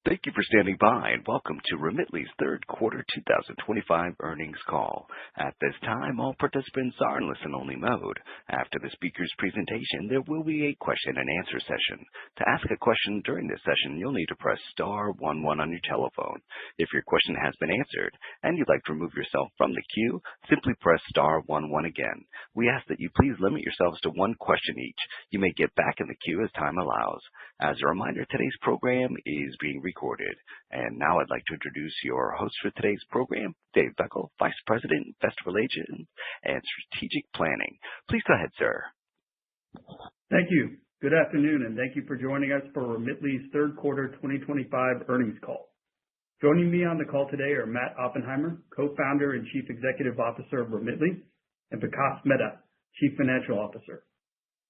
Thank you for standing by and welcome to Remitly's third quarter 2025 earnings call. At this time, all participants are in listen-only mode. After the speaker's presentation, there will be a question-and-answer session. To ask a question during this session, you'll need to press star 11 on your telephone. If your question has been answered and you'd like to remove yourself from the queue, simply press star 11 again. We ask that you please limit yourselves to one question each. You may get back in the queue as time allows. As a reminder, today's program is being recorded. And now I'd like to introduce your host for today's program, Dave Beckel, Vice President, Investor Relations and Strategic Planning. Please go ahead, sir. Thank you. Good afternoon, and thank you for joining us for Remitly's third quarter 2025 earnings call. Joining me on the call today are Matt Oppenheimer, Co-founder and Chief Executive Officer of Remitly, and Vikas Mehta, Chief Financial Officer.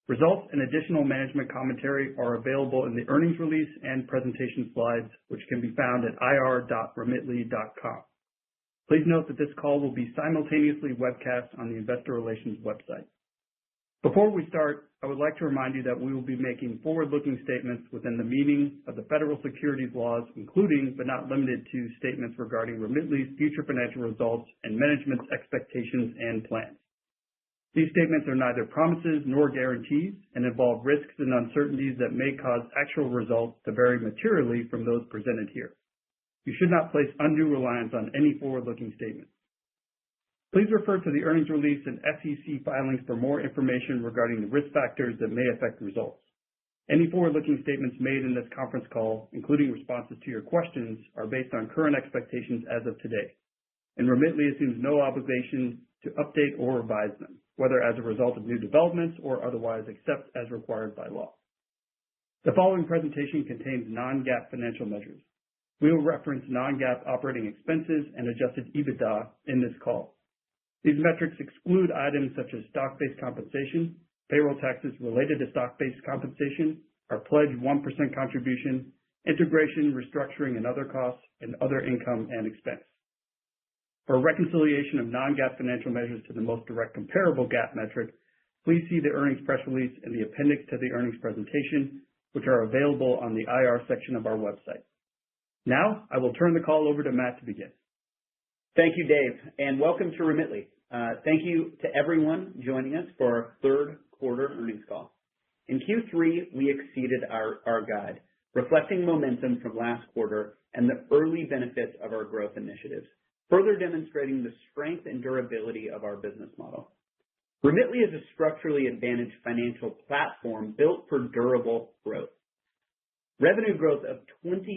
Results and additional management commentary are available in the earnings release and presentation slides, which can be found at ir.remitly.com. Please note that this call will be simultaneously webcast on the Investor Relations website. Before we start, I would like to remind you that we will be making forward-looking statements within the meaning of the federal securities laws, including but not limited to statements regarding Remitly's future financial results and management's expectations and plans. These statements are neither promises nor guarantees and involve risks and uncertainties that may cause actual results to vary materially from those presented here. You should not place undue reliance on any forward-looking statement. Please refer to the earnings release and SEC filings for more information regarding the risk factors that may affect results. Any forward-looking statements made in this conference call, including responses to your questions, are based on current expectations as of today, and Remitly assumes no obligation to update or revise them, whether as a result of new developments or otherwise, except as required by law. The following presentation contains non-GAAP financial measures. We will reference non-GAAP operating expenses and adjusted EBITDA in this call. These metrics exclude items such as stock-based compensation, payroll taxes related to stock-based compensation, our pledged 1% contribution, integration, restructuring, and other costs, and other income and expense. For a reconciliation of non-GAAP financial measures to the most direct comparable GAAP metric, please see the earnings press release and the appendix to the earnings presentation, which are available on the IR section of our website. Now, I will turn the call over to Matt to begin. Thank you, Dave, and welcome to Remitly. Thank you to everyone joining us for our third quarter earnings call. In Q3, we exceeded our guide, reflecting momentum from last quarter and the early benefits of our growth initiatives, further demonstrating the strength and durability of our business model. Remitly is a structurally advantaged financial platform built for durable growth. Revenue growth of 25%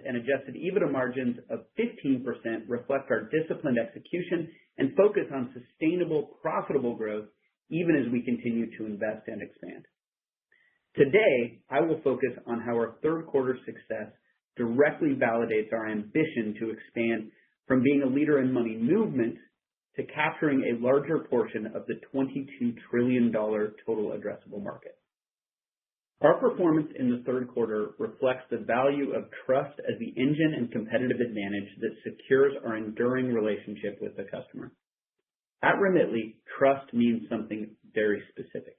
and adjusted EBITDA margins of 15% reflect our disciplined execution and focus on sustainable, profitable growth, even as we continue to invest and expand. Today, I will focus on how our third quarter success directly validates our ambition to expand from being a leader in money movement to capturing a larger portion of the $22 trillion total addressable market. Our performance in the third quarter reflects the value of trust as the engine and competitive advantage that secures our enduring relationship with the customer. At Remitly, trust means something very specific.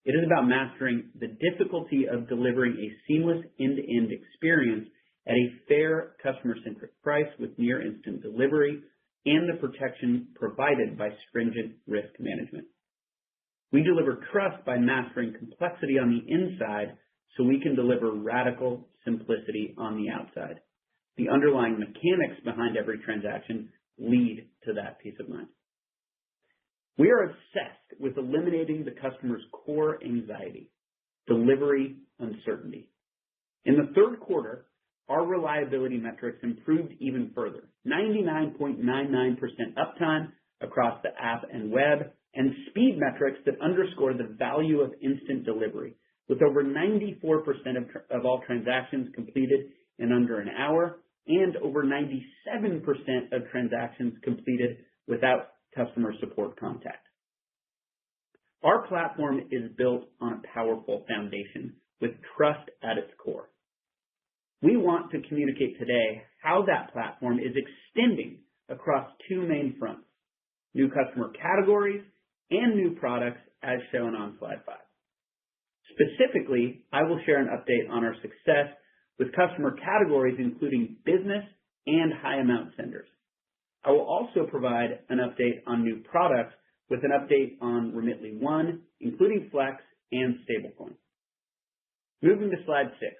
It is about mastering the difficulty of delivering a seamless end-to-end experience at a fair customer-centric price with near-instant delivery and the protection provided by stringent risk management. We deliver trust by mastering complexity on the inside so we can deliver radical simplicity on the outside. The underlying mechanics behind every transaction lead to that peace of mind. We are obsessed with eliminating the customer's core anxiety, delivery uncertainty. In the third quarter, our reliability metrics improved even further, 99.99% uptime across the app and web, and speed metrics that underscore the value of instant delivery, with over 94% of all transactions completed in under an hour and over 97% of transactions completed without customer support contact. Our platform is built on a powerful foundation with trust at its core. We want to communicate today how that platform is extending across two main fronts: new customer categories and new products as shown on slide 5. Specifically, I will share an update on our success with customer categories including business and high amount senders. I will also provide an update on new products with an update on Remitly One, including Flex and Stablecoin. Moving to slide 6.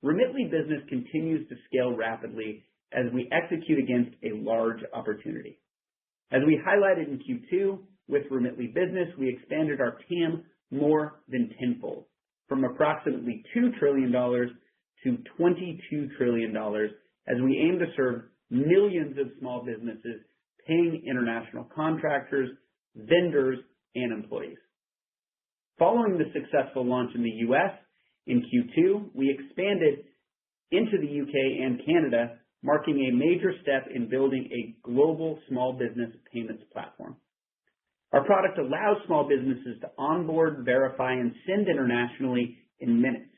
Remitly Business continues to scale rapidly as we execute against a large opportunity. As we highlighted in Q2, with Remitly Business, we expanded our TAM more than tenfold, from approximately $2 trillion to $22 trillion, as we aim to serve millions of small businesses, paying international contractors, vendors, and employees. Following the successful launch in the U.S. in Q2, we expanded into the UK and Canada, marking a major step in building a global small business payments platform. Our product allows small businesses to onboard, verify, and send internationally in minutes,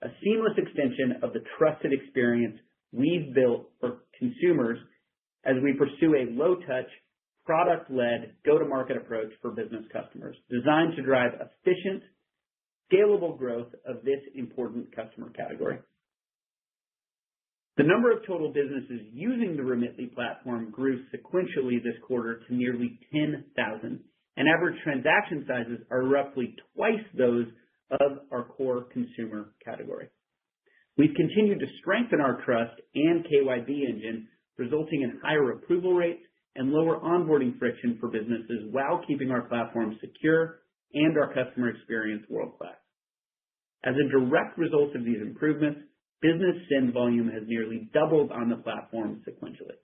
a seamless extension of the trusted experience we've built for consumers as we pursue a low-touch, product-led go-to-market approach for business customers, designed to drive efficient, scalable growth of this important customer category. The number of total businesses using the Remitly platform grew sequentially this quarter to nearly 10,000, and average transaction sizes are roughly twice those of our core consumer category. We've continued to strengthen our trust and KYB engine, resulting in higher approval rates and lower onboarding friction for businesses while keeping our platform secure and our customer experience world-class. As a direct result of these improvements, business send volume has nearly doubled on the platform sequentially.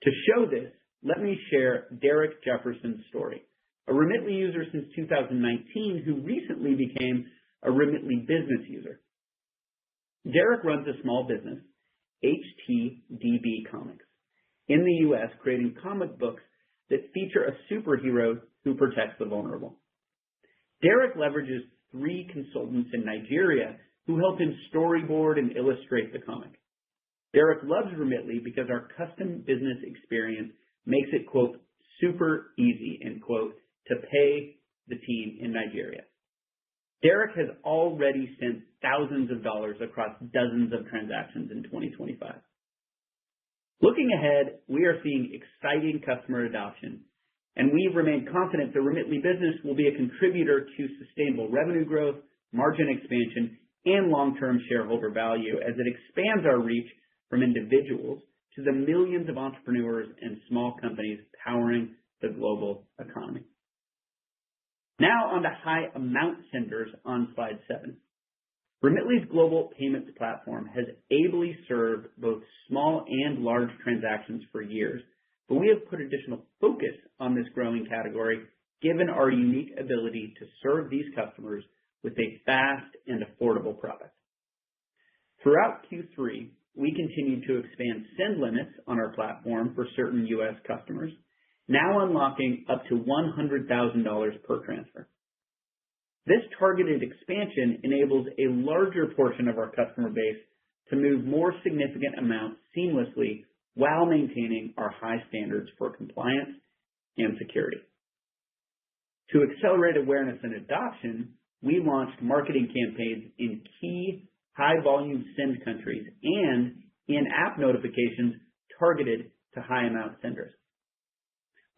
To show this, let me share Derek Jefferson's story, a Remitly user since 2019 who recently became a Remitly business user. Derek runs a small business, HTDB Comics, in the U.S., creating comic books that feature a superhero who protects the vulnerable. Derek leverages 3 consultants in Nigeria who help him storyboard and illustrate the comic. Derek loves Remitly because our custom business experience makes it, quote, super easy, end quote, to pay the team in Nigeria. Derek has already sent thousands of dollars across dozens of transactions in 2025. Looking ahead, we are seeing exciting customer adoption, and we remain confident that Remitly Business will be a contributor to sustainable revenue growth, margin expansion, and long-term shareholder value as it expands our reach from individuals to the millions of entrepreneurs and small companies powering the global economy. Now on to high amount senders on slide 7. Remitly's global payments platform has ably served both small and large transactions for years, but we have put additional focus on this growing category given our unique ability to serve these customers with a fast and affordable product. Throughout Q3, we continued to expand send limits on our platform for certain U.S. customers, now unlocking up to $100,000 per transfer. This targeted expansion enables a larger portion of our customer base to move more significant amounts seamlessly while maintaining our high standards for compliance and security. To accelerate awareness and adoption, we launched marketing campaigns in key high-volume send countries and in-app notifications targeted to high-amount senders.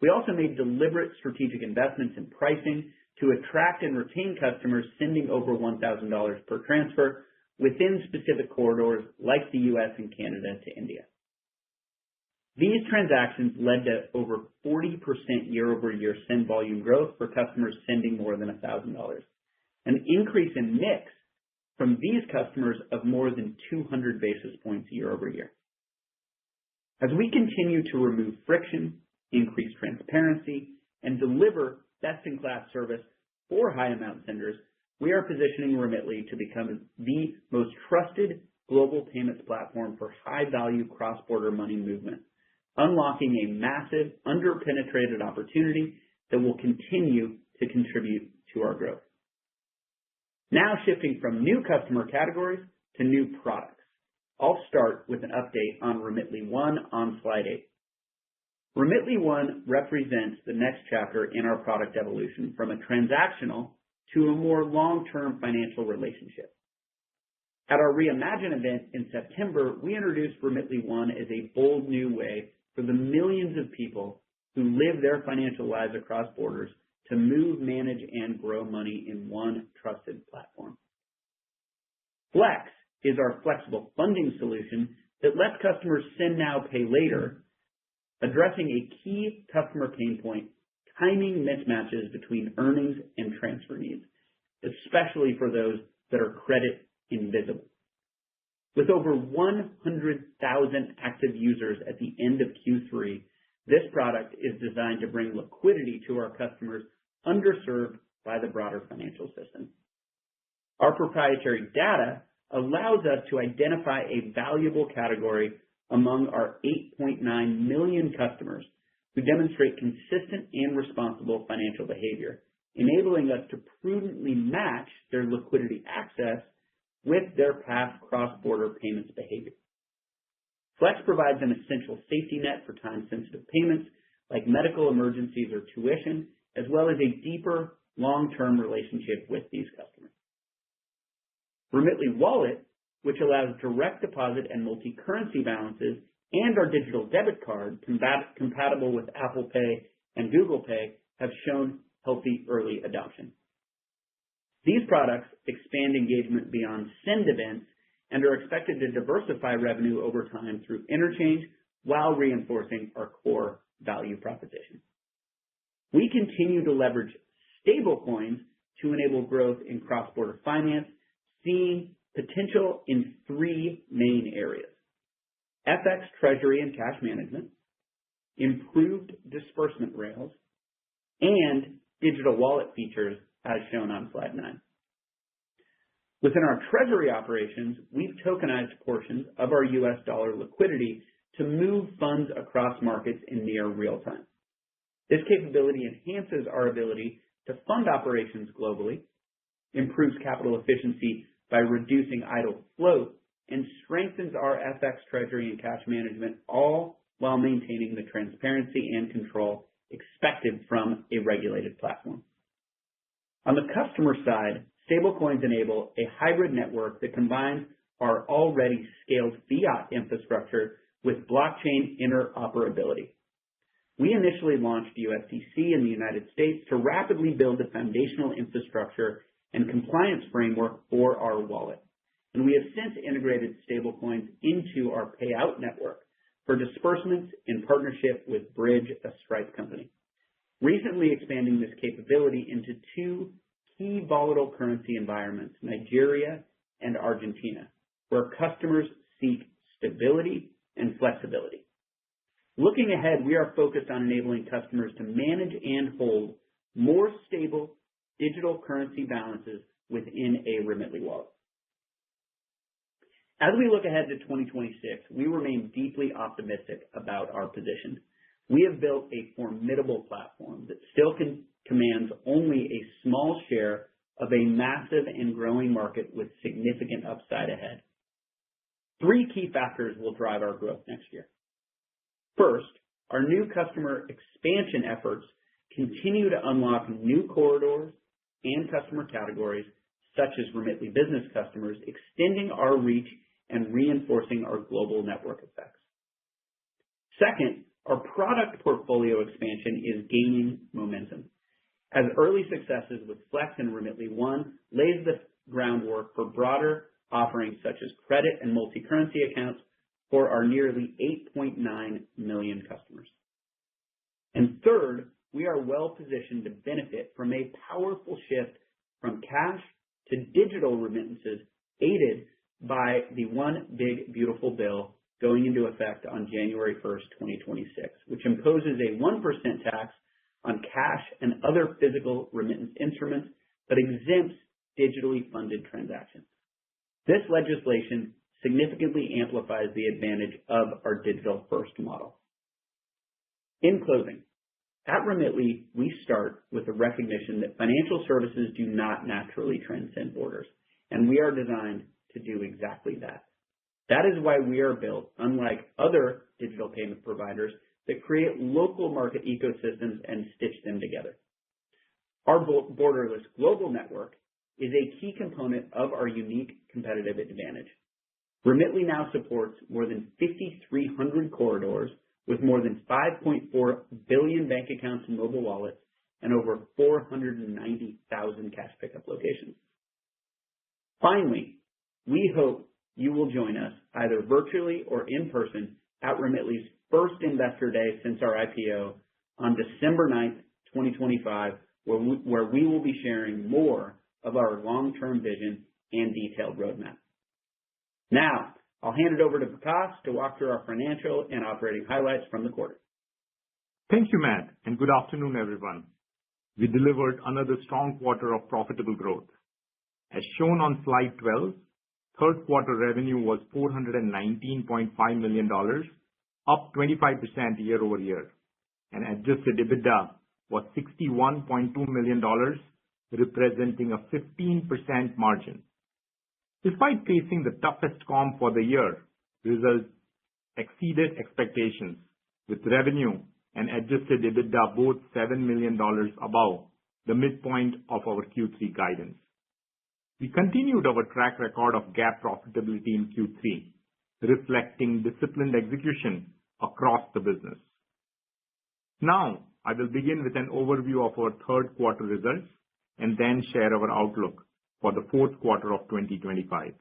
We also made deliberate strategic investments in pricing to attract and retain customers sending over $1,000 per transfer within specific corridors like the U.S. and Canada to India. These transactions led to over 40% year-over-year send volume growth for customers sending more than $1,000, an increase in mix from these customers of more than 200 basis points year-over-year. As we continue to remove friction, increase transparency, and deliver best-in-class service for high-amount senders, we are positioning Remitly to become the most trusted global payments platform for high-value cross-border money movement, unlocking a massive, under-penetrated opportunity that will continue to contribute to our growth. Now shifting from new customer categories to new products. I'll start with an update on Remitly One on slide 8. Remitly One represents the next chapter in our product evolution from a transactional to a more long-term financial relationship. At our Reimagine event in September, we introduced Remitly One as a bold new way for the millions of people who live their financial lives across borders to move, manage, and grow money in one trusted platform. Flex is our flexible funding solution that lets customers send now, pay later, addressing a key customer pain point, timing mismatches between earnings and transfer needs, especially for those that are credit invisible. With over 100,000 active users at the end of Q3, this product is designed to bring liquidity to our customers underserved by the broader financial system. Our proprietary data allows us to identify a valuable category among our 8.9 million customers who demonstrate consistent and responsible financial behavior, enabling us to prudently match their liquidity access with their past cross-border payments behavior. Flex provides an essential safety net for time-sensitive payments like medical emergencies or tuition, as well as a deeper long-term relationship with these customers. Remitly Wallet, which allows direct deposit and multi-currency balances, and our digital debit card compatible with Apple Pay and Google Pay, have shown healthy early adoption. These products expand engagement beyond send events and are expected to diversify revenue over time through interchange while reinforcing our core value proposition. We continue to leverage stablecoins to enable growth in cross-border finance, seeing potential in three main areas: FX treasury and cash management, improved disbursement rails, and digital wallet features as shown on slide 9. Within our treasury operations, we've tokenized portions of our US dollar liquidity to move funds across markets in near real time. This capability enhances our ability to fund operations globally, improves capital efficiency by reducing idle float, and strengthens our FX treasury and cash management, all while maintaining the transparency and control expected from a regulated platform. On the customer side, stablecoins enable a hybrid network that combines our already scaled fiat infrastructure with blockchain interoperability. We initially launched USDC in the United States to rapidly build the foundational infrastructure and compliance framework for our wallet, and we have since integrated stablecoins into our payout network for disbursements in partnership with Bridge, a Stripe company, recently expanding this capability into two key volatile currency environments, Nigeria and Argentina, where customers seek stability and flexibility. Looking ahead, we are focused on enabling customers to manage and hold more stable digital currency balances within a Remitly wallet. As we look ahead to 2026, we remain deeply optimistic about our position. We have built a formidable platform that still commands only a small share of a massive and growing market with significant upside ahead. Three key factors will drive our growth next year. First, our new customer expansion efforts continue to unlock new corridors and customer categories, such as Remitly business customers, extending our reach and reinforcing our global network effects. Second, our product portfolio expansion is gaining momentum, as early successes with Flex and Remitly One lays the groundwork for broader offerings such as credit and multi-currency accounts for our nearly 8.9 million customers. And third, we are well positioned to benefit from a powerful shift from cash to digital remittances, aided by the One Big Beautiful Bill going into effect on January 1st, 2026, which imposes a 1% tax on cash and other physical remittance instruments, but exempts digitally funded transactions. This legislation significantly amplifies the advantage of our digital-first model. In closing, at Remitly, we start with the recognition that financial services do not naturally transcend borders, and we are designed to do exactly that. That is why we are built, unlike other digital payment providers, that create local market ecosystems and stitch them together. Our borderless global network is a key component of our unique competitive advantage. Remitly now supports more than 5,300 corridors with more than 5.4 billion bank accounts and mobile wallets and over 490,000 cash pickup locations. Finally, we hope you will join us either virtually or in person at Remitly's first Investor Day since our IPO on December 9th, 2025, where we will be sharing more of our long-term vision and detailed roadmap. Now, I'll hand it over to Vikas to walk through our financial and operating highlights from the quarter. Thank you, Matt, and good afternoon, everyone. We delivered another strong quarter of profitable growth. As shown on slide 12, third quarter revenue was $419.5 million, up 25% year over year, and adjusted EBITDA was $61.2 million, representing a 15% margin. Despite facing the toughest comp for the year, results exceeded expectations, with revenue and adjusted EBITDA both $7 million above the midpoint of our Q3 guidance. We continued our track record of GAAP profitability in Q3, reflecting disciplined execution across the business. Now, I will begin with an overview of our third quarter results and then share our outlook for the fourth quarter of 2025.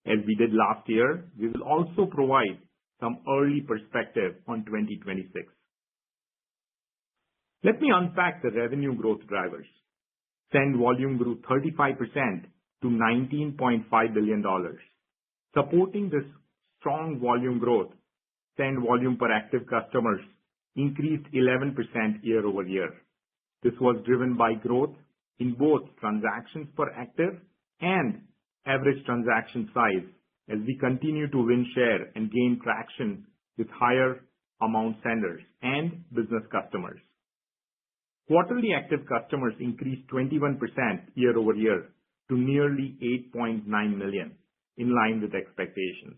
As we did last year, we will also provide some early perspective on 2026. Let me unpack the revenue growth drivers. Send volume grew 35% to $19.5 billion. Supporting this strong volume growth, send volume per active customers increased 11% year over year. This was driven by growth in both transactions per active and average transaction size as we continue to win share and gain traction with higher amount senders and business customers. Quarterly active customers increased 21% year over year to nearly 8.9 million, in line with expectations.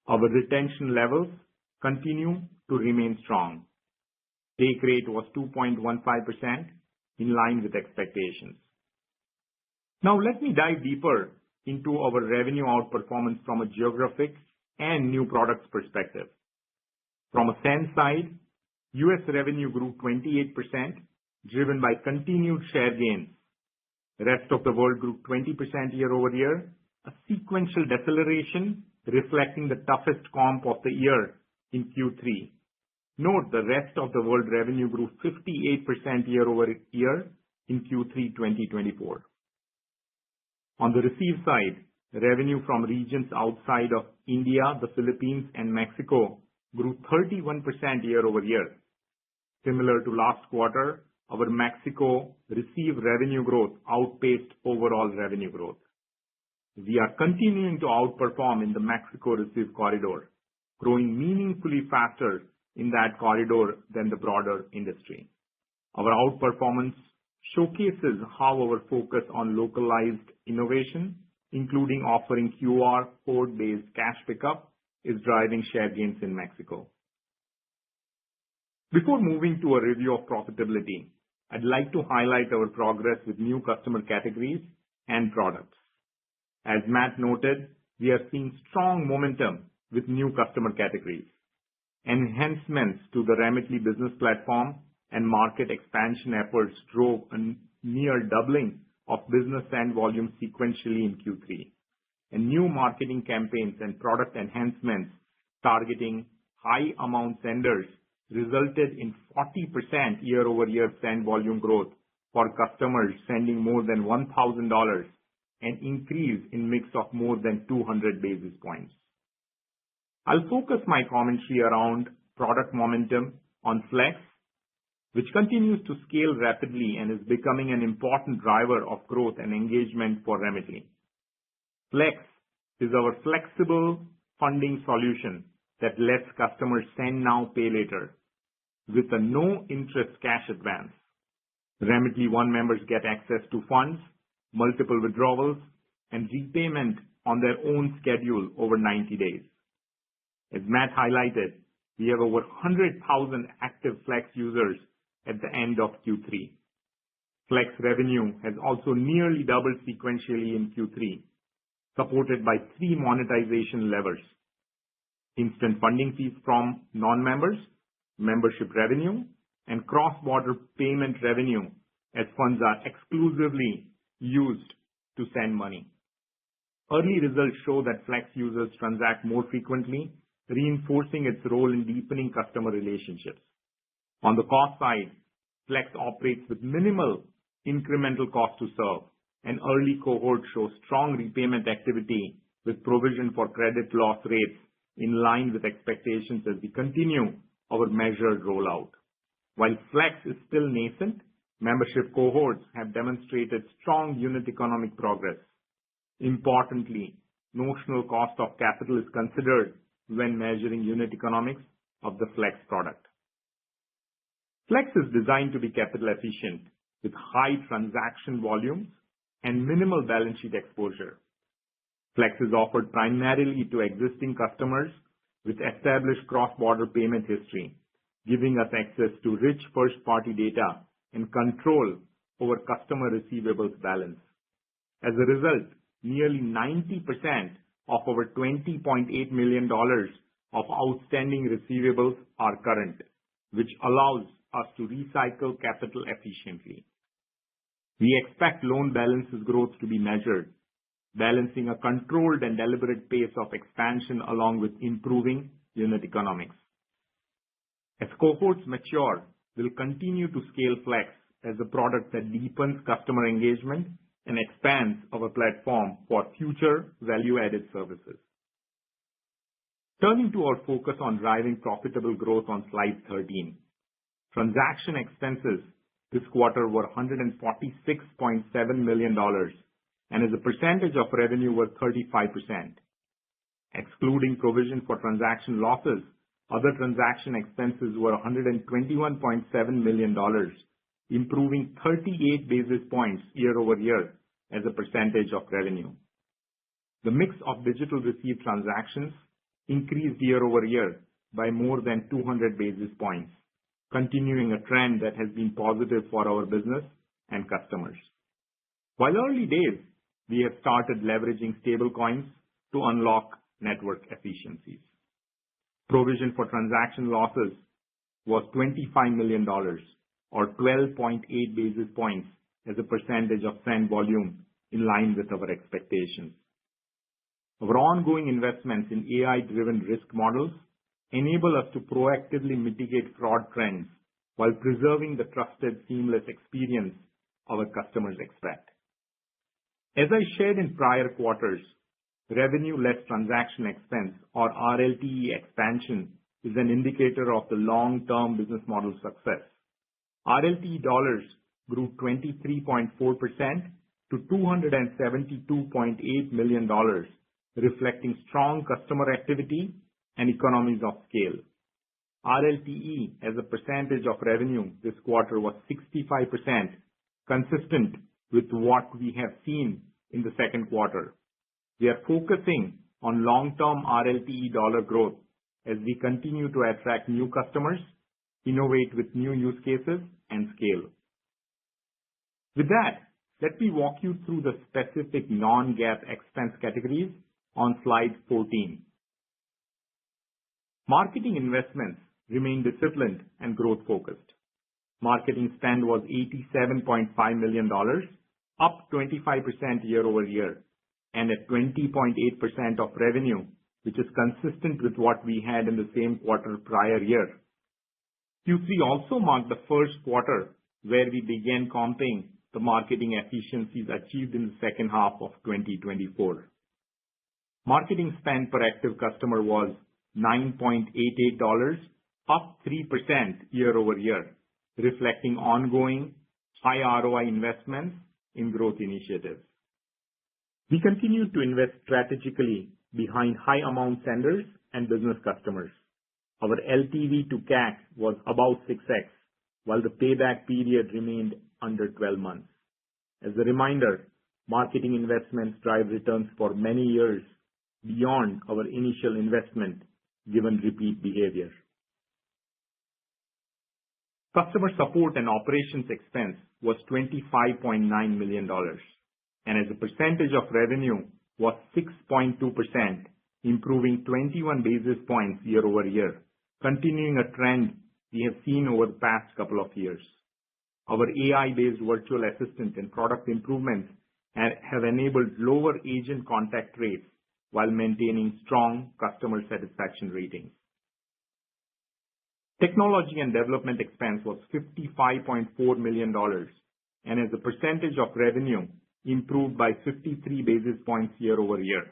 Our retention levels continue to remain strong. Take rate was 2.15%, in line with expectations. Now, let me dive deeper into our revenue outperformance from a geographic and new products perspective. From a send side, U.S. revenue grew 28%, driven by continued share gains. The rest of the world grew 20% year over year, a sequential deceleration reflecting the toughest comp of the year in Q3. Note the rest of the world revenue grew 58% year over year in Q3 2024. On the receive side, revenue from regions outside of India, the Philippines, and Mexico grew 31% year over year. Similar to last quarter, our Mexico receive revenue growth outpaced overall revenue growth. We are continuing to outperform in the Mexico receive corridor, growing meaningfully faster in that corridor than the broader industry. Our outperformance showcases how our focus on localized innovation, including offering QR code-based cash pickup, is driving share gains in Mexico. Before moving to a review of profitability, I'd like to highlight our progress with new customer categories and products. As Matt noted, we are seeing strong momentum with new customer categories. Enhancements to the Remitly business platform and market expansion efforts drove a near doubling of business send volume sequentially in Q3. And new marketing campaigns and product enhancements targeting high amount senders resulted in 40% year over year send volume growth for customers sending more than $1,000, an increase in mix of more than 200 basis points. I'll focus my commentary around product momentum on Flex, which continues to scale rapidly and is becoming an important driver of growth and engagement for Remitly. Flex is our flexible funding solution that lets customers send now, pay later with a no-interest cash advance. Remitly One members get access to funds, multiple withdrawals, and repayment on their own schedule over 90 days. As Matt highlighted, we have over 100,000 active Flex users at the end of Q3. Flex revenue has also nearly doubled sequentially in Q3, supported by three monetization levers: instant funding fees from non-members, membership revenue, and cross-border payment revenue as funds are exclusively used to send money. Early results show that Flex users transact more frequently, reinforcing its role in deepening customer relationships. On the cost side, Flex operates with minimal incremental cost to serve, and early cohorts show strong repayment activity with provision for credit loss rates in line with expectations as we continue our measured rollout. While Flex is still nascent, membership cohorts have demonstrated strong unit economic progress. Importantly, notional cost of capital is considered when measuring unit economics of the Flex product. Flex is designed to be capital efficient with high transaction volumes and minimal balance sheet exposure. Flex is offered primarily to existing customers with established cross-border payment history, giving us access to rich first-party data and control over customer receivables balance. As a result, nearly 90% of our $20.8 million of outstanding receivables are current, which allows us to recycle capital efficiently. We expect loan balances growth to be measured, balancing a controlled and deliberate pace of expansion along with improving unit economics. As cohorts mature, we'll continue to scale Flex as a product that deepens customer engagement and expands our platform for future value-added services. Turning to our focus on driving profitable growth on slide 13. Transaction expenses this quarter were $146.7 million, and as a percentage of revenue were 35%. Excluding provision for transaction losses, other transaction expenses were $121.7 million, improving 38 basis points year-over-year as a percentage of revenue. The mix of digital receipt transactions increased year-over-year by more than 200 basis points, continuing a trend that has been positive for our business and customers. While early days, we have started leveraging stablecoins to unlock network efficiencies. Provision for transaction losses was $25 million, or 12.8 basis points as a percentage of send volume, in line with our expectations. Our ongoing investments in AI-driven risk models enable us to proactively mitigate fraud trends while preserving the trusted, seamless experience our customers expect. As I shared in prior quarters, revenue less transaction expense, or RLTE expansion, is an indicator of the long-term business model success. RLTE dollars grew 23.4% to $272.8 million, reflecting strong customer activity and economies of scale. RLTE as a percentage of revenue this quarter was 65%, consistent with what we have seen in the second quarter. We are focusing on long-term RLTE dollar growth as we continue to attract new customers, innovate with new use cases, and scale. With that, let me walk you through the specific non-GAAP expense categories on slide 14. Marketing investments remain disciplined and growth-focused. Marketing spend was $87.5 million, up 25% year-over-year, and at 20.8% of revenue, which is consistent with what we had in the same quarter prior year. Q3 also marked the first quarter where we began comping the marketing efficiencies achieved in the second half of 2024. Marketing spend per active customer was $9.88, up 3% year-over-year, reflecting ongoing high ROI investments in growth initiatives. We continue to invest strategically behind high-amount senders and business customers. Our LTV to CAC was about 6x, while the payback period remained under 12 months. As a reminder, marketing investments drive returns for many years beyond our initial investment, given repeat behavior. Customer support and operations expense was $25.9 million, and as a percentage of revenue was 6.2%, improving 21 basis points year-over-year, continuing a trend we have seen over the past couple of years. Our AI-based virtual assistant and product improvements have enabled lower agent contact rates while maintaining strong customer satisfaction ratings. Technology and development expense was $55.4 million, and as a percentage of revenue, improved by 53 basis points year-over-year.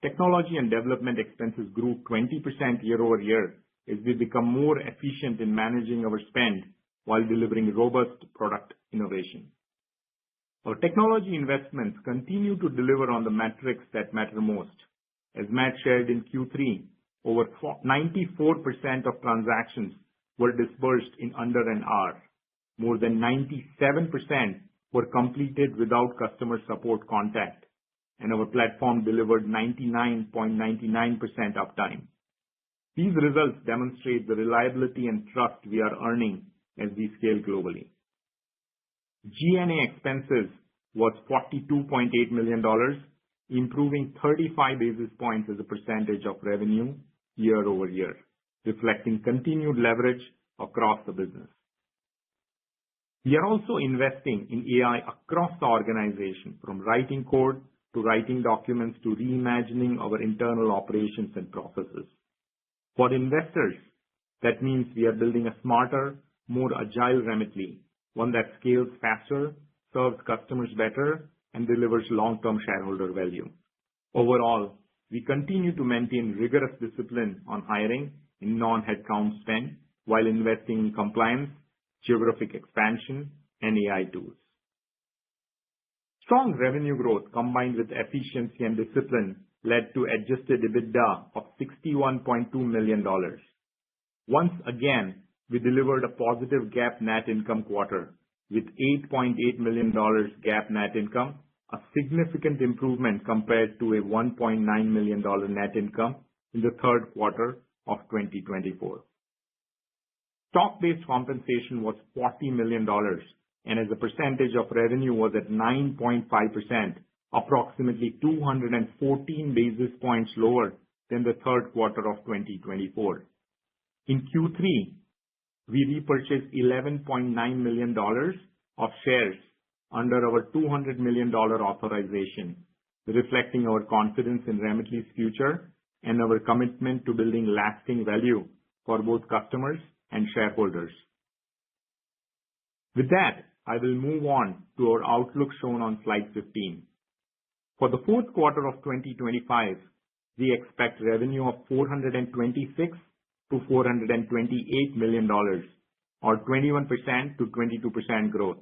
Technology and development expenses grew 20% year-over-year as we become more efficient in managing our spend while delivering robust product innovation. Our technology investments continue to deliver on the metrics that matter most. As Matt shared in Q3, over 94% of transactions were disbursed in under an hour. More than 97% were completed without customer support contact, and our platform delivered 99.99% uptime. These results demonstrate the reliability and trust we are earning as we scale globally. G&A expenses was $42.8 million, improving 35 basis points as a percentage of revenue year-over-year, reflecting continued leverage across the business. We are also investing in AI across the organization, from writing code to writing documents to reimagining our internal operations and processes. For investors, that means we are building a smarter, more agile Remitly, one that scales faster, serves customers better, and delivers long-term shareholder value. Overall, we continue to maintain rigorous discipline on hiring in non-headcount spend while investing in compliance, geographic expansion, and AI tools. Strong revenue growth combined with efficiency and discipline led to adjusted EBITDA of $61.2 million. Once again, we delivered a positive GAAP net income quarter with $8.8 million GAAP net income, a significant improvement compared to a $1.9 million net income in the third quarter of 2024. Stock-based compensation was $40 million, and as a percentage of revenue was at 9.5%, approximately 214 basis points lower than the third quarter of 2024. In Q3, we repurchased $11.9 million of shares under our $200 million authorization, reflecting our confidence in Remitly's future and our commitment to building lasting value for both customers and shareholders. With that, I will move on to our outlook shown on slide 15. For the fourth quarter of 2025, we expect revenue of $426 to $428 million, or 21% to 22% growth.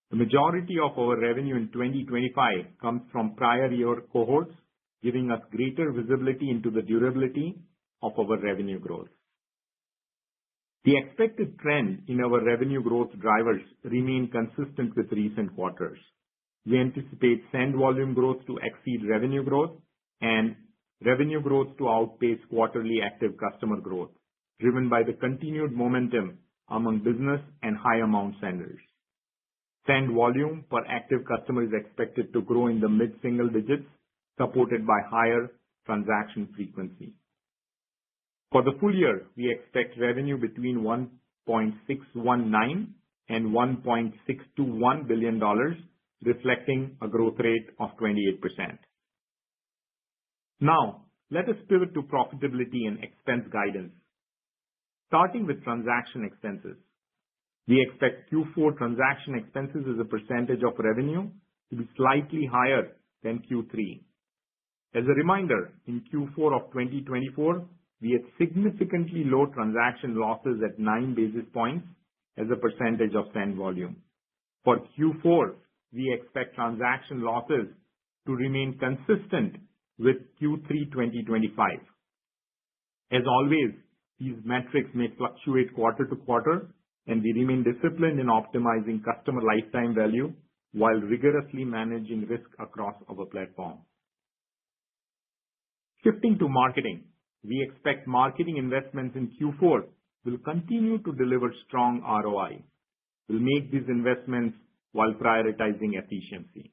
The majority of our revenue in 2025 comes from prior year cohorts, giving us greater visibility into the durability of our revenue growth. The expected trend in our revenue growth drivers remain consistent with recent quarters. We anticipate send volume growth to exceed revenue growth and revenue growth to outpace quarterly active customer growth, driven by the continued momentum among business and high-amount senders. Send volume per active customer is expected to grow in the mid-single digits, supported by higher transaction frequency. For the full year, we expect revenue between $1.619 and $1.621 billion, reflecting a growth rate of 28%. Now, let us pivot to profitability and expense guidance. Starting with transaction expenses, we expect Q4 transaction expenses as a percentage of revenue to be slightly higher than Q3. As a reminder, in Q4 of 2024, we had significantly low transaction losses at 9 basis points as a percentage of send volume. For Q4, we expect transaction losses to remain consistent with Q3 2025. As always, these metrics may fluctuate quarter to quarter, and we remain disciplined in optimizing customer lifetime value while rigorously managing risk across our platform. Shifting to marketing, we expect marketing investments in Q4 will continue to deliver strong ROI. We'll make these investments while prioritizing efficiency.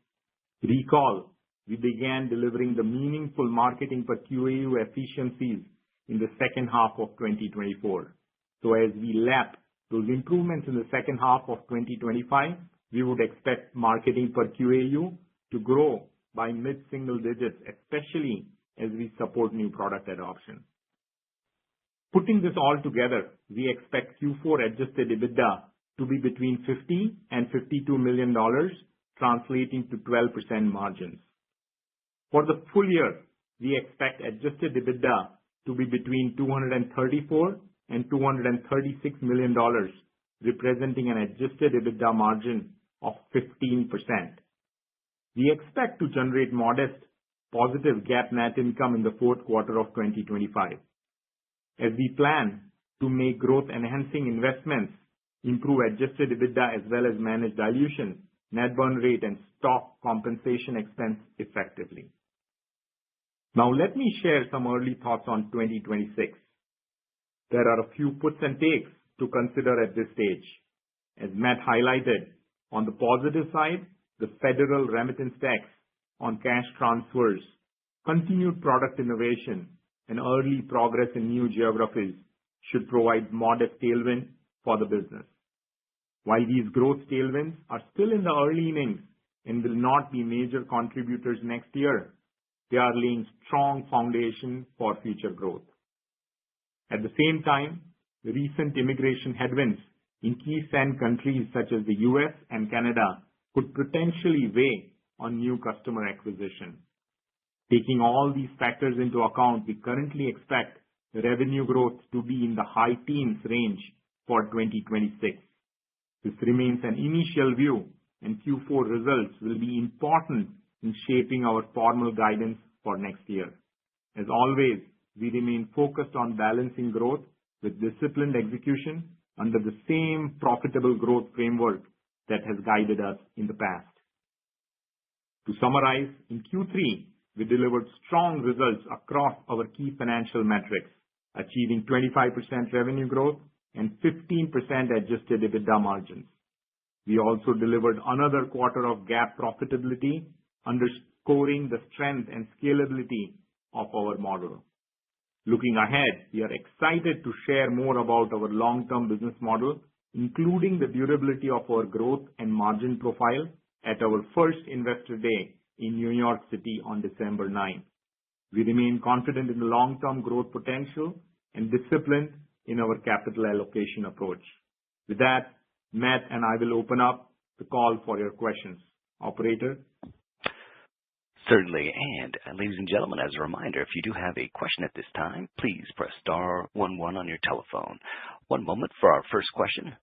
Recall, we began delivering the meaningful marketing per QAU efficiencies in the second half of 2024. So as we lap those improvements in the second half of 2025, we would expect marketing per QAU to grow by mid-single digits, especially as we support new product adoption. Putting this all together, we expect Q4 adjusted EBITDA to be between $50 and $52 million, translating to 12% margins. For the full year, we expect adjusted EBITDA to be between $234 and $236 million, representing an adjusted EBITDA margin of 15%. We expect to generate modest positive GAAP net income in the fourth quarter of 2025. As we plan to make growth-enhancing investments, improve adjusted EBITDA as well as manage dilution, net burn rate, and stock compensation expense effectively. Now, let me share some early thoughts on 2026. There are a few puts and takes to consider at this stage. As Matt highlighted, on the positive side, the federal remittance tax on cash transfers, continued product innovation, and early progress in new geographies should provide modest tailwind for the business. While these growth tailwinds are still in the early innings and will not be major contributors next year, they are laying strong foundation for future growth. At the same time, the recent immigration headwinds in key send countries such as the US and Canada could potentially weigh on new customer acquisition. Taking all these factors into account, we currently expect the revenue growth to be in the high teens range for 2026. This remains an initial view, and Q4 results will be important in shaping our formal guidance for next year. As always, we remain focused on balancing growth with disciplined execution under the same profitable growth framework that has guided us in the past. To summarize, in Q3, we delivered strong results across our key financial metrics, achieving 25% revenue growth and 15% adjusted EBITDA margins. We also delivered another quarter of GAAP profitability, underscoring the strength and scalability of our model. Looking ahead, we are excited to share more about our long-term business model, including the durability of our growth and margin profile at our first Investor Day in New York City on December 9. We remain confident in the long-term growth potential and disciplined in our capital allocation approach. With that, Matt and I will open up the call for your questions. Operator? Certainly. And ladies and gentlemen, as a reminder, if you do have a question at this time, please press star 11 on your telephone. One moment for our first question.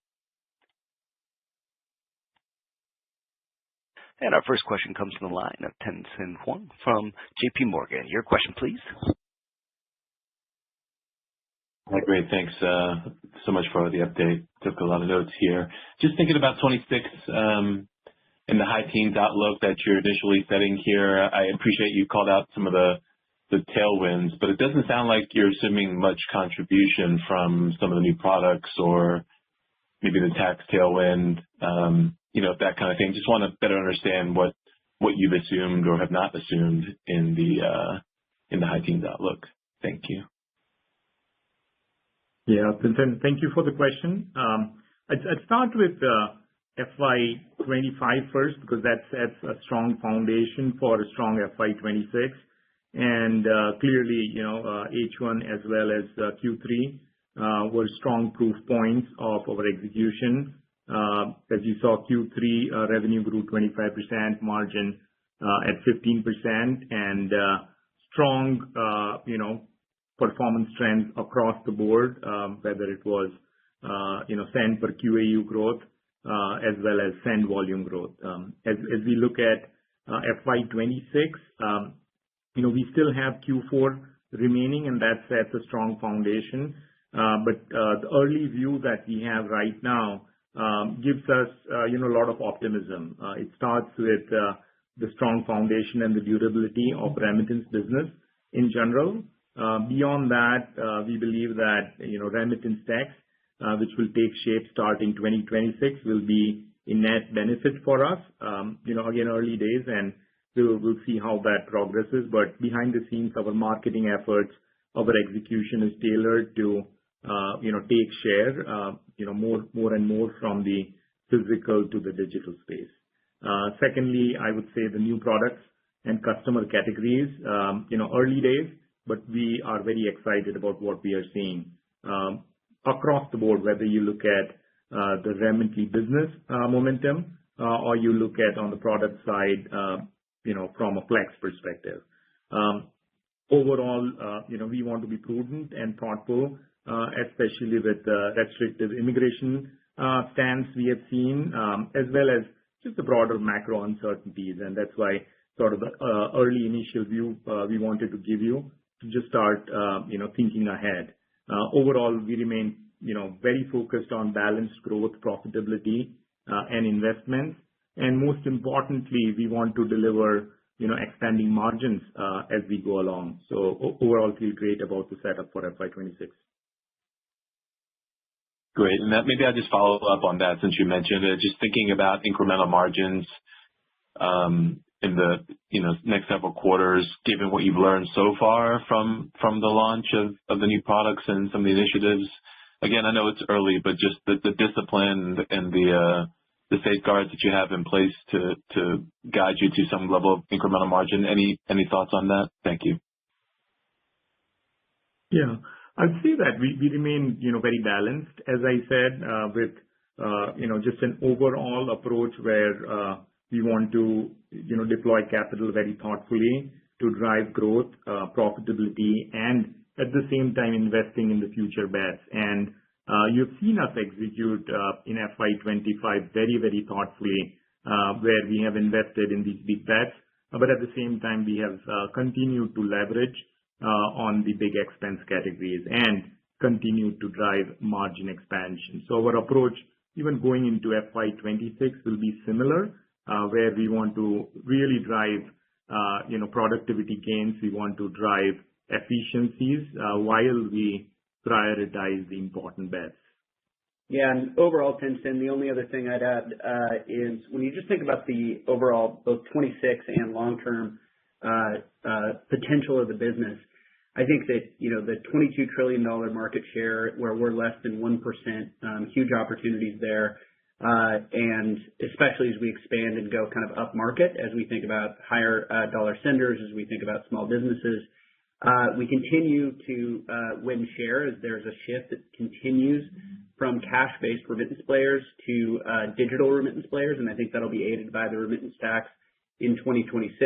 And our first question comes from the line of Tien-Tsin Huang from JP Morgan. Your question, please. Hi, great. Thanks so much for the update. Took a lot of notes here. Just thinking about 26 and the high teens outlook that you're initially setting here, I appreciate you called out some of the tailwinds, but it doesn't sound like you're assuming much contribution from some of the new products or maybe the tax tailwind, that kind of thing. Just want to better understand what you've assumed or have not assumed in the high teens outlook. Thank you. Yeah, thank you for the question. I'd start with FY25 first because that sets a strong foundation for a strong FY26. And clearly, H1 as well as Q3 were strong proof points of our execution. As you saw, Q3 revenue grew 25%, margin at 15%, and strong, performance trends across the board, whether it was, send per QAU growth as well as send volume growth. As we look at FY26, we still have Q4 remaining, and that sets a strong foundation. But the early view that we have right now gives us, a lot of optimism. It starts with the strong foundation and the durability of remittance business in general. Beyond that, we believe that, remittance tax which will take shape starting 2026, will be a net benefit for us. Again, early days, and we'll see how that progresses. But behind the scenes, our marketing efforts, our execution is tailored to take share more and more from the physical to the digital space. Secondly, I would say the new products and customer categories, early days, but we are very excited about what we are seeing across the board, whether you look at the Remitly business momentum or you look at on the product side, from a Flex perspective. Overall, we want to be prudent and thoughtful, especially with the restrictive immigration stance we have seen, as well as just the broader macro uncertainties. And that's why sort of the early initial view we wanted to give you to just start, thinking ahead. Overall, we remain, very focused on balanced growth, profitability, and investments. And most importantly, we want to deliver, expanding margins as we go along. So overall, feel great about the setup for FY26. Great. And maybe I'll just follow up on that since you mentioned it. Just thinking about incremental margins in the next several quarters, given what you've learned so far from the launch of the new products and some of the initiatives. Again, I know it's early, but just the discipline and the safeguards that you have in place to guide you to some level of incremental margin. Any thoughts on that? Thank you. Yeah, I'd say that we remain, very balanced, as I said, with, just an overall approach where we want to, deploy capital very thoughtfully to drive growth, profitability, and at the same time investing in the future bets. And you've seen us execute in FY25 very, very thoughtfully, where we have invested in these big bets, but at the same time we have continued to leverage on the big expense categories and continue to drive margin expansion. So our approach, even going into FY26, will be similar, where we want to really drive, productivity gains. We want to drive efficiencies while we prioritize the important bets. Yeah, and overall, Tien-Tsin, the only other thing I'd add is when you just think about the overall both 26 and long-term potential of the business, I think that, the $22 trillion market share where we're less than 1%, huge opportunities there. And especially as we expand and go kind of up market, as we think about higher dollar senders, as we think about small businesses, we continue to win share as there's a shift that continues from cash-based remittance players to digital remittance players. And I think that'll be aided by the remittance tax in 2026.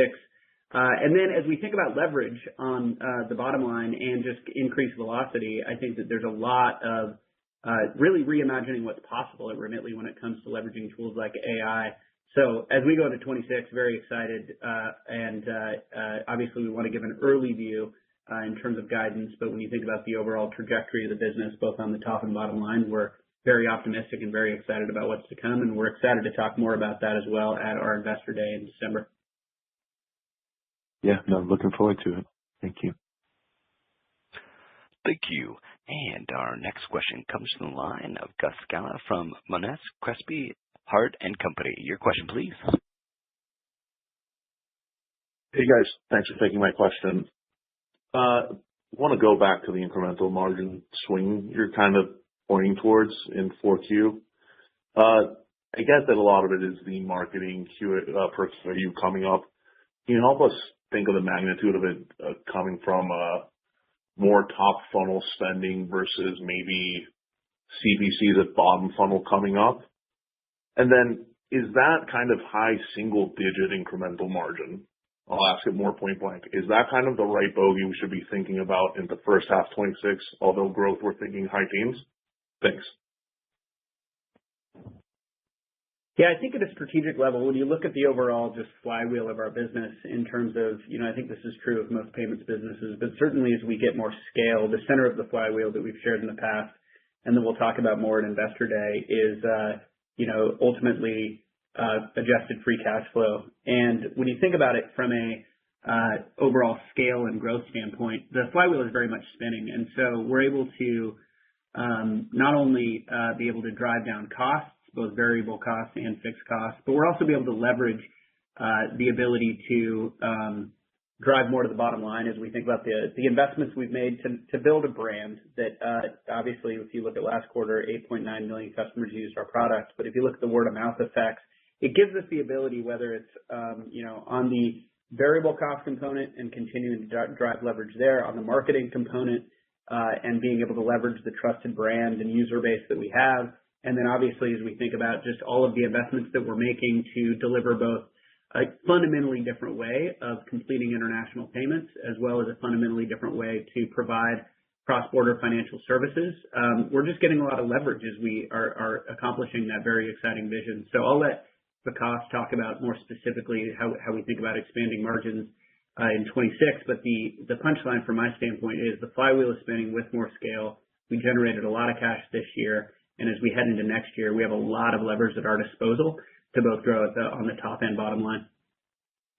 And then as we think about leverage on the bottom line and just increased velocity, I think that there's a lot of really reimagining what's possible at Remitly when it comes to leveraging tools like AI. So as we go into 26, very excited, and obviously we want to give an early view in terms of guidance, but when you think about the overall trajectory of the business, both on the top and bottom line, we're very optimistic and very excited about what's to come, and we're excited to talk more about that as well at our Investor Day in December. Yeah, no, looking forward to it. Thank you. Thank you. And our next question comes from the line of Gus Gala from Monness, Crespi, Hart & Company. Your question, please. Hey, guys. Thanks for taking my question. I want to go back to the incremental margin swing you're kind of pointing towards in 4Q. I get that a lot of it is the marketing per QAU coming up. Can you help us think of the magnitude of it coming from more top funnel spending versus maybe CPCs at bottom funnel coming up? And then is that kind of high single digit incremental margin? I'll ask it more point blank. Is that kind of the right bogey we should be thinking about in the first half 26, although growth we're thinking high teens? Thanks. Yeah, I think at a strategic level, when you look at the overall just flywheel of our business in terms of, I think this is true of most payments businesses, but certainly as we get more scale, the center of the flywheel that we've shared in the past, and then we'll talk about more at Investor Day, is, ultimately adjusted free cash flow. And when you think about it from a overall scale and growth standpoint, the flywheel is very much spinning. And so we're able to not only be able to drive down costs, both variable costs and fixed costs, but we're also be able to leverage the ability to drive more to the bottom line as we think about the investments we've made to build a brand that obviously, if you look at last quarter, 8.9 million customers used our product. But if you look at the word of mouth effects, it gives us the ability, whether it's on the variable cost component and continuing to drive leverage there, on the marketing component and being able to leverage the trusted brand and user base that we have. And then obviously, as we think about just all of the investments that we're making to deliver both a fundamentally different way of completing international payments, as well as a fundamentally different way to provide cross-border financial services, we're just getting a lot of leverage as we are accomplishing that very exciting vision. So I'll let Vikas talk about more specifically how we think about expanding margins in 26. But the punchline from my standpoint is the flywheel is spinning with more scale. We generated a lot of cash this year. And as we head into next year, we have a lot of levers at our disposal to both grow on the top and bottom line.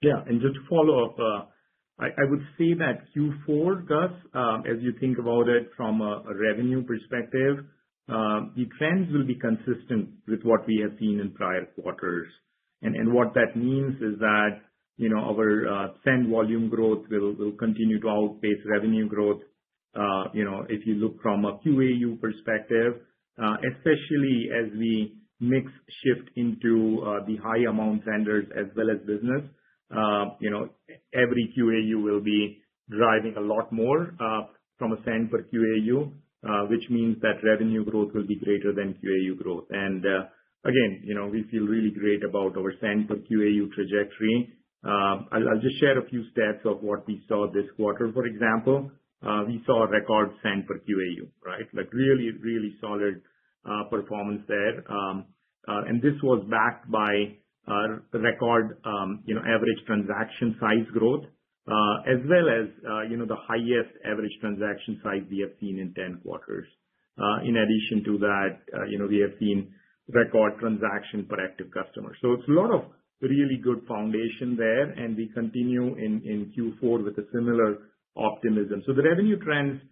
Yeah, and just to follow up, I would say that Q4, Gus, as you think about it from a revenue perspective, the trends will be consistent with what we have seen in prior quarters. And what that means is that, our send volume growth will continue to outpace revenue growth. If you look from a QAU perspective, especially as we mix shift into the high amount senders as well as business, every QAU will be driving a lot more from a send per QAU, which means that revenue growth will be greater than QAU growth. And again, we feel really great about our send per QAU trajectory. I'll just share a few stats of what we saw this quarter. For example, we saw a record send per QAU, right? Like really, really solid performance there. And this was backed by record, average transaction size growth, as well as, the highest average transaction size we have seen in 10 quarters. In addition to that, we have seen record transaction per active customer. So it's a lot of really good foundation there, and we continue in Q4 with a similar optimism. So the revenue trends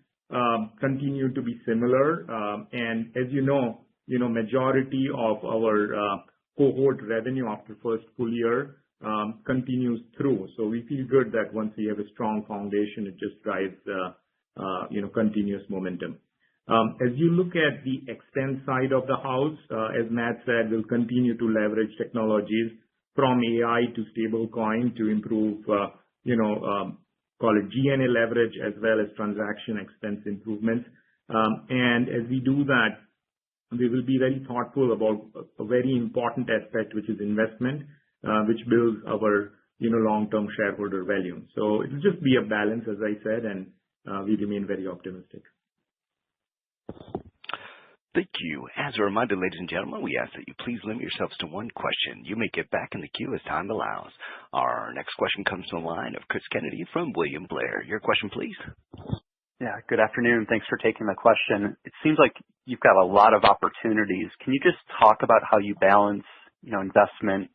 continue to be similar. And as majority of our cohort revenue after first full year continues through. So we feel good that once we have a strong foundation, it just drives, continuous momentum. As you look at the expense side of the house, as Matt said, we'll continue to leverage technologies from AI to stablecoin to improve, call it G&A leverage as well as transaction expense improvements. And as we do that, we will be very thoughtful about a very important aspect, which is investment, which builds our, long-term shareholder value. So it'll just be a balance, as I said, and we remain very optimistic. Thank you. As a reminder, ladies and gentlemen, we ask that you please limit yourselves to one question. You may get back in the queue as time allows. Our next question comes from the line of Chris Kennedy from William Blair. Your question, please. Yeah, good afternoon. Thanks for taking the question. It seems like you've got a lot of opportunities. Can you just talk about how you balance, investment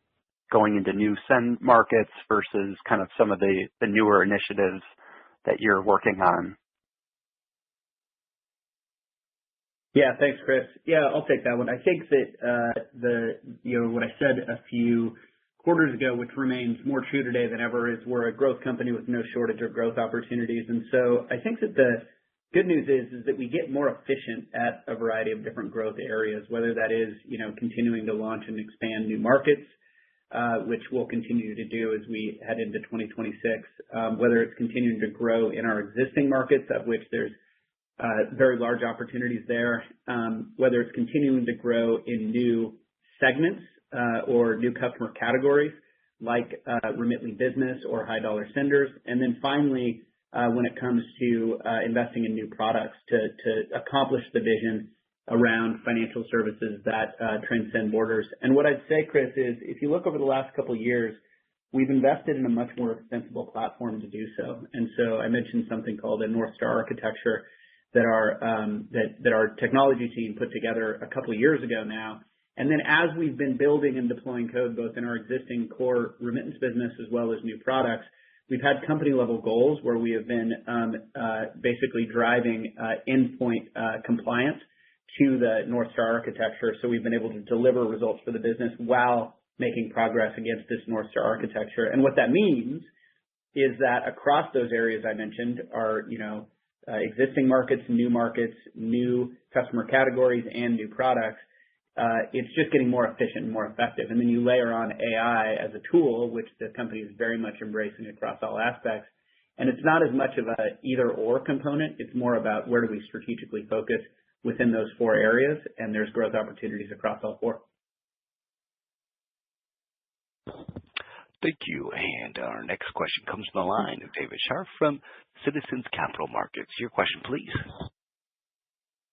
going into new send markets versus kind of some of the newer initiatives that you're working on? Yeah, thanks, Chris. Yeah, I'll take that one. I think that what I said a few quarters ago, which remains more true today than ever, is we're a growth company with no shortage of growth opportunities. And so I think that the good news is that we get more efficient at a variety of different growth areas, whether that is, continuing to launch and expand new markets, which we'll continue to do as we head into 2026, whether it's continuing to grow in our existing markets, of which there's very large opportunities there, whether it's continuing to grow in new segments or new customer categories like Remitly Business or high dollar senders. And then finally, when it comes to investing in new products to accomplish the vision around financial services that transcend borders. And what I'd say, Chris, is if you look over the last couple of years, we've invested in a much more extensible platform to do so. And so I mentioned something called a North Star architecture that our technology team put together a couple of years ago now. And then as we've been building and deploying code both in our existing core remittance business as well as new products, we've had company level goals where we have been basically driving endpoint compliance to the North Star architecture. So we've been able to deliver results for the business while making progress against this North Star architecture. And what that means is that across those areas I mentioned are, existing markets, new customer categories, and new products. It's just getting more efficient and more effective. And then you layer on AI as a tool, which the company is very much embracing across all aspects. And it's not as much of a either or component. It's more about where do we strategically focus within those 4 areas, and there's growth opportunities across all 4. Thank you. And our next question comes from the line of David Scharf from Citizens Capital Markets. Your question, please.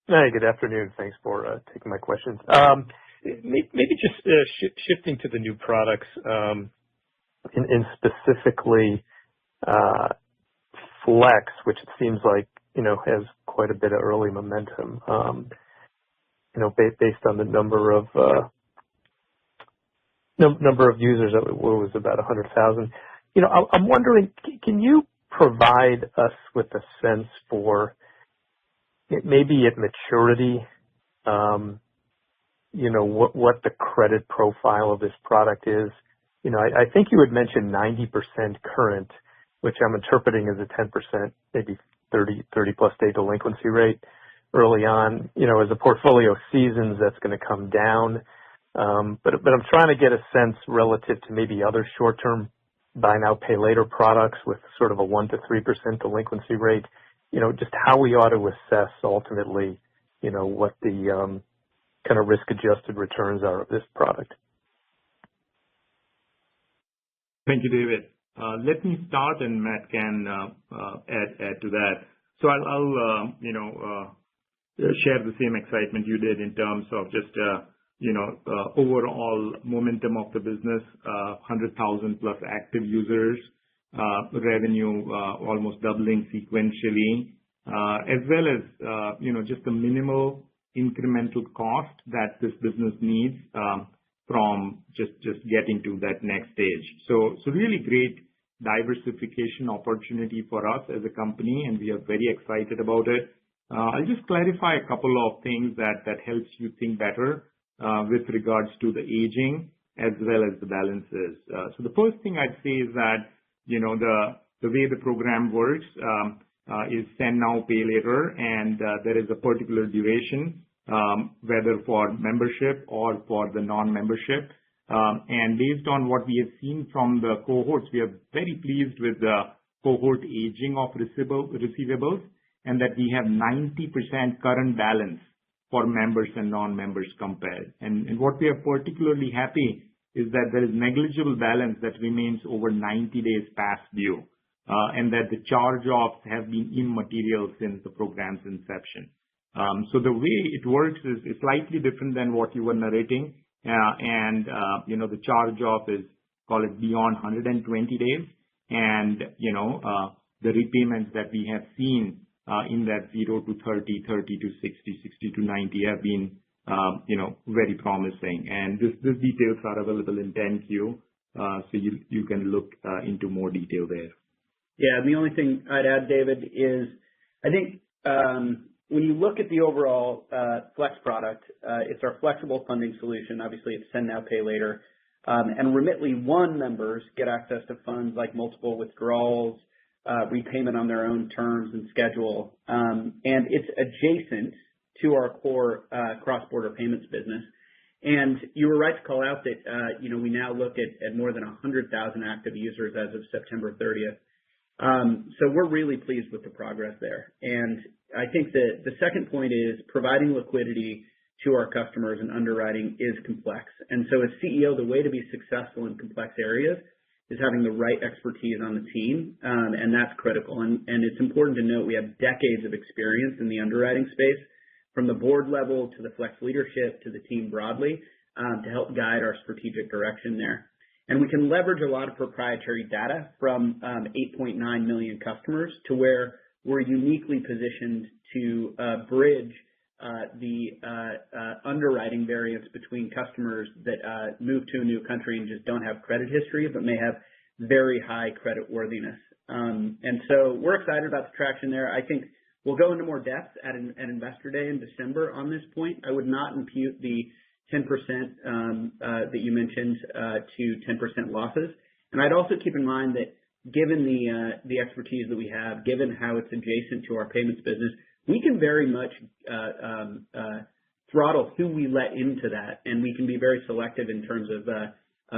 Hi, good afternoon. Thanks for taking my questions. Maybe just shifting to the new products, and specifically Flex, which it seems like has quite a bit of early momentum. Based on the number of users, what was about 100,000. I'm wondering, can you provide us with a sense for maybe at maturity, what the credit profile of this product is? I think you had mentioned 90% current, which I'm interpreting as a 10%, maybe 30 plus day delinquency rate early on. As the portfolio seasons, that's going to come down. But I'm trying to get a sense relative to maybe other short-term buy now, pay later products with sort of a 1 to 3% delinquency rate. Just how we ought to assess ultimately, what the kind of risk-adjusted returns are of this product. Thank you, David. Let me start, and Matt can add to that. So I'll share the same excitement you did in terms of just overall momentum of the business, 100,000 plus active users, revenue almost doubling sequentially, as well as just the minimal incremental cost that this business needs from just getting to that next stage. So really great diversification opportunity for us as a company, and we are very excited about it. I'll just clarify a couple of things that helps you think better with regards to the aging as well as the balances. So the first thing I'd say is that the way the program works is send now, pay later, and there is a particular duration, whether for membership or for the non-membership. And based on what we have seen from the cohorts, we are very pleased with the cohort aging of receivables, and that we have 90% current balance for members and non-members compared. And what we are particularly happy is that there is negligible balance that remains over 90 days past due, and that the charge-offs have been immaterial since the program's inception. So the way it works is slightly different than what you were narrating, and the charge-off is, call it, beyond 120 days, and the repayments that we have seen in that 0 to 30, 30 to 60, 60 to 90 have been very promising. And this details are available in 10Q, so you can look into more detail there. Yeah, the only thing I'd add, David, is I think when you look at the overall Flex product, it's our flexible funding solution. Obviously, it's send now, pay later. And Remitly One members get access to funds like multiple withdrawals, repayment on their own terms and schedule. And it's adjacent to our core cross-border payments business. And you were right to call out that, we now look at more than 100,000 active users as of September 30th. So we're really pleased with the progress there. And I think that the second point is providing liquidity to our customers and underwriting is complex. And so as CEO, the way to be successful in complex areas is having the right expertise on the team, and that's critical. And it's important to note we have decades of experience in the underwriting space, from the board level to the Flex leadership to the team broadly, to help guide our strategic direction there. And we can leverage a lot of proprietary data from 8.9 million customers to where we're uniquely positioned to bridge the underwriting variance between customers that move to a new country and just don't have credit history, but may have very high credit worthiness. And so we're excited about the traction there. I think We'll go into more depth at Investor Day in December on this point. I would not impute the 10% that you mentioned to 10% losses. And I'd also keep in mind that given the expertise that we have, given how it's adjacent to our payments business, we can very much throttle who we let into that, and we can be very selective in terms of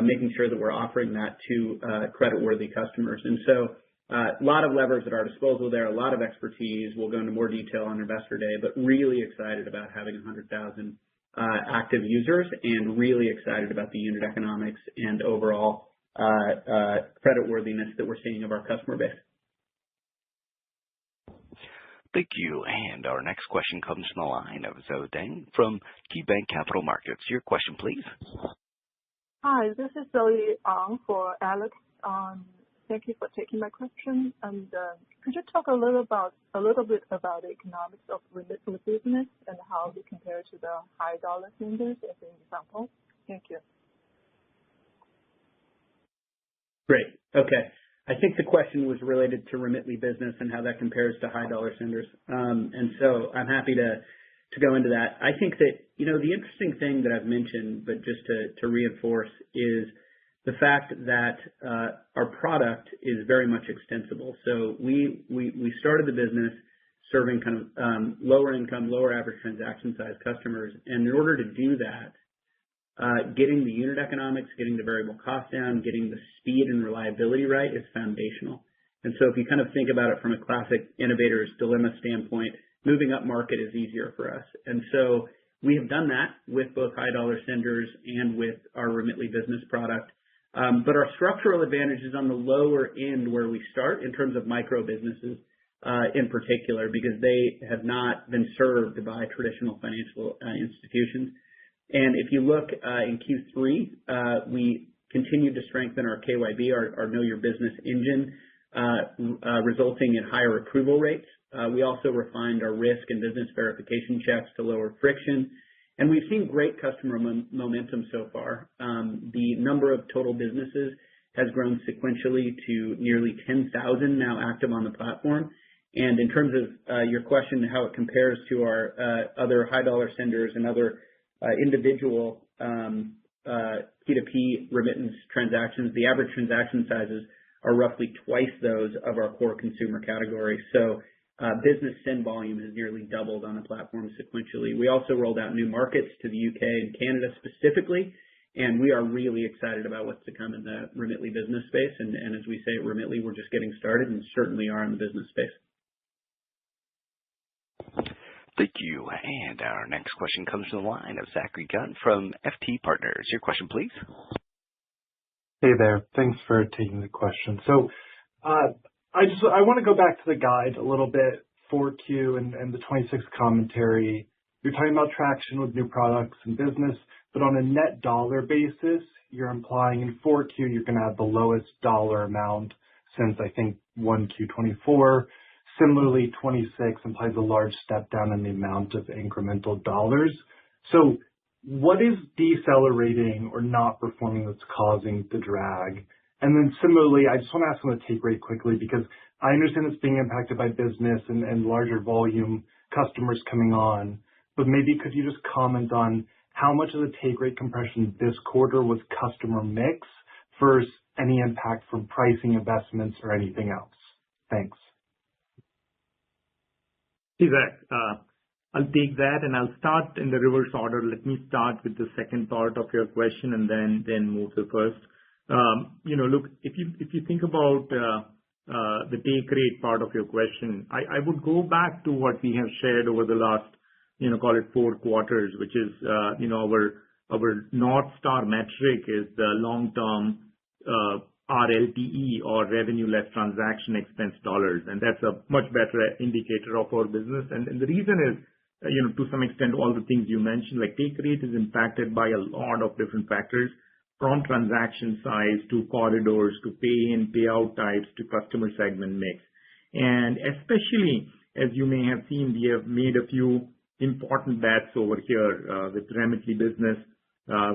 making sure that we're offering that to creditworthy customers. And so a lot of levers at our disposal there, a lot of expertise. We'll go into more detail on Investor Day, but really excited about having 100,000 active users and really excited about the unit economics and overall creditworthiness that we're seeing of our customer base. Thank you. And our next question comes from the line of Zoe Deng from KeyBanc Capital Markets. Your question, please. Hi, this is Zoe for Alex. Thank you for taking my question. And could you talk a little bit about the economics of Remitly business and how they compare to the high dollar senders as an example? Thank you. Great. Okay. I think the question was related to Remitly business and how that compares to high dollar senders. And so I'm happy to go into that. I think that, the interesting thing that I've mentioned, but just to reinforce, is the fact that our product is very much extensible. So we started the business serving kind of lower income, lower average transaction size customers. And in order to do that, getting the unit economics, getting the variable cost down, getting the speed and reliability right is foundational. And so if you kind of think about it from a classic innovator's dilemma standpoint, moving up market is easier for us. And so we have done that with both high dollar senders and with our Remitly business product. But our structural advantage is on the lower end where we start in terms of micro businesses in particular, because they have not been served by traditional financial institutions. And if you look in Q3, we continued to strengthen our KYB, our Know Your Business engine, resulting in higher approval rates. We also refined our risk and business verification checks to lower friction. And we've seen great customer momentum so far. The number of total businesses has grown sequentially to nearly 10,000 now active on the platform. And in terms of your question, how it compares to our other high dollar senders and other individual P2P remittance transactions, the average transaction sizes are roughly twice those of our core consumer category. So business send volume has nearly doubled on the platform sequentially. We also rolled out new markets to the UK and Canada specifically, and we are really excited about what's to come in the Remitly business space. And as we say at Remitly, we're just getting started and certainly are in the business space. Thank you. And our next question comes from the line of Zachary Gunn from FT Partners. Your question, please. Hey there. Thanks for taking the question. So I want to go back to the guide a little bit, 4Q and the 26 commentary. You're talking about traction with new products and business, but on a net dollar basis, you're implying in 4Q you're going to have the lowest dollar amount since, I think, 1Q24. Similarly, 26 implies a large step down in the amount of incremental dollars. So what is decelerating or not performing that's causing the drag? And then similarly, I just want to ask on the take rate quickly, because I understand it's being impacted by business and larger volume customers coming on, but maybe could you just comment on how much of the take rate compression this quarter was customer mix versus any impact from pricing investments or anything else? Thanks. Hey, Zach, I'll take that and I'll start in the reverse order. Let me start with the second part of your question and then move to the first. Look, if you think about the take rate part of your question, I would go back to what we have shared over the last, call it 4 quarters, which is, our North Star metric is the long-term RLTE, or revenue less transaction expense dollars. And that's a much better indicator of our business. And the reason is, to some extent, all the things you mentioned, like take rate is impacted by a lot of different factors, from transaction size to corridors to pay-in, payout types to customer segment mix. And especially, as you may have seen, we have made a few important bets over here with Remitly business,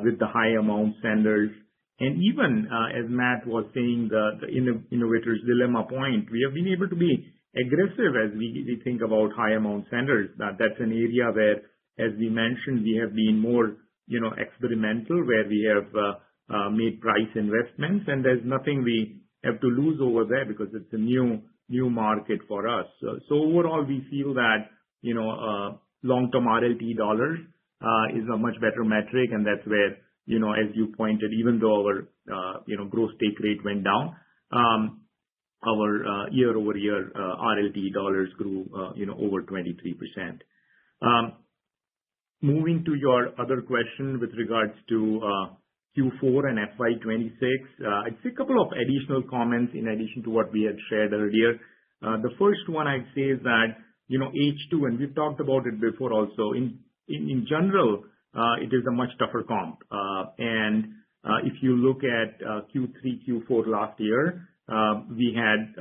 with the high amount senders. And even as Matt was saying, the innovator's dilemma point, we have been able to be aggressive as we think about high amount senders. That's an area where, as we mentioned, we have been more experimental, where we have made price investments, and there's nothing we have to lose over there because it's a new market for us. So overall, we feel that long-term RLT dollars is a much better metric, and that's where, as you pointed, even though our gross take rate went down, our year-over-year RLT dollars grew over 23%. Moving to your other question with regards to Q4 and FY26, I'd say a couple of additional comments in addition to what we had shared earlier. The first one I'd say is that H2, and we've talked about it before also, in general, it is a much tougher comp. And if you look at Q3, Q4 last year, we had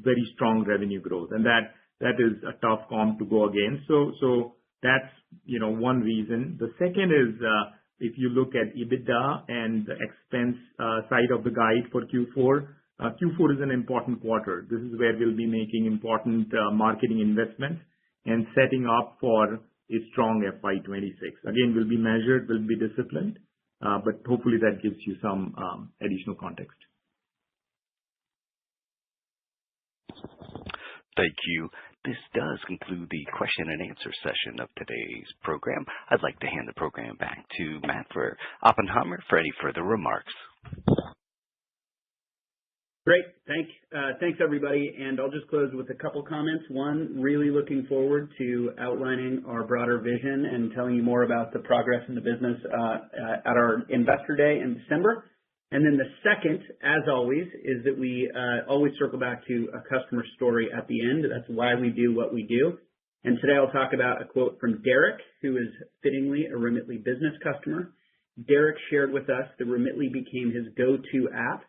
very strong revenue growth, and that is a tough comp to go against. So that's one reason. The second is if you look at EBITDA and the expense side of the guide for Q4, Q4 is an important quarter. This is where we'll be making important marketing investments and setting up for a strong FY26. Again, we'll be measured, we'll be disciplined, but hopefully that gives you some additional context. Thank you. This does conclude the question and answer session of today's program. I'd like to hand the program back to Matt Oppenheimer for any further remarks. Great. Thanks, everybody. And I'll just close with a couple comments. One, really looking forward to outlining our broader vision and telling you more about the progress in the business at our Investor Day in December. And then the second, as always, is that we always circle back to a customer story at the end. That's why we do what we do. And today I'll talk about a quote from Derek, who is fittingly a Remitly business customer. Derek shared with us that Remitly became his go-to app.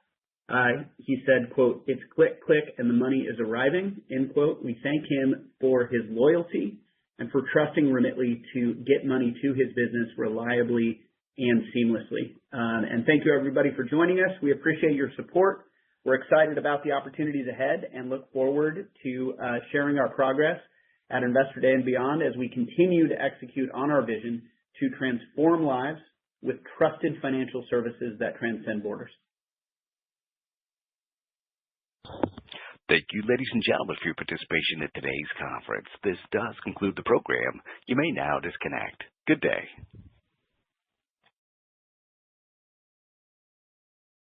He said, quote, "It's click, click, and the money is arriving," end quote. We thank him for his loyalty and for trusting Remitly to get money to his business reliably and seamlessly. And thank you, everybody, for joining us. We appreciate your support. We're excited about the opportunities ahead and look forward to sharing our progress at Investor Day and beyond as we continue to execute on our vision to transform lives with trusted financial services that transcend borders. Thank you, ladies and gentlemen, for your participation in today's conference. This does conclude the program. You may now disconnect. Good day.